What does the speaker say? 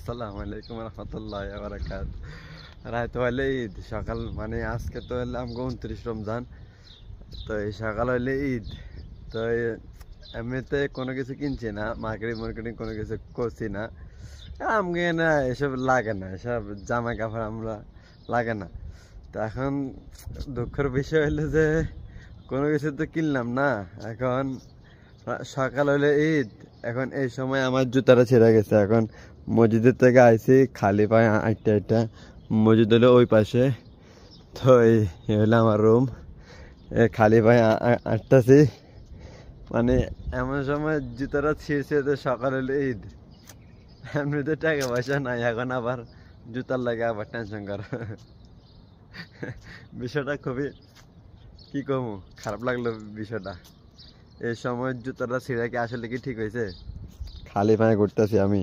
আসসালামু আলাইকুম রহমতুল্লাহ বারাকাত। রাত হইলে ঈদ, সকাল মানে আজকে তো হইলে আমাকে 29 রমজান। তো এই সকাল হইলে ঈদ। তো এমনিতে কোনো কিছু কিনছি না, মার্কেটিং মার্কেটিং কোনো কিছু করছি না। আমাকে না এসব লাগে না, এসব জামা কাপড় আমরা লাগে না। তো এখন দুঃখের বিষয় হইলো যে কোনো কিছু তো কিনলাম না। এখন সকাল হইলে ঈদ, এখন এই সময় আমার জুতাটা ছিঁড়ে গেছে। এখন মসজিদের থেকে আইছি খালি পায়ে আইটা আইটা, মসজিদ হলো ওই পাশে। তো এই হলো আমার রুম, খালি পায়ে আটটাছি। মানে এমন সময় জুতাটা ছিঁড়ছে যে সকাল হলে ঈদ, এমনিতে টাকা পয়সা নাই, এখন আবার জুতার লাগে আবার টেনশন করা। বিষয়টা খুবই কি কমু, খারাপ লাগলো বিষয়টা। এই সময় জুতাটা ছিঁড়ে কি আসলে কি ঠিক হয়েছে? খালি পায়ে ঘুরতেছি আমি।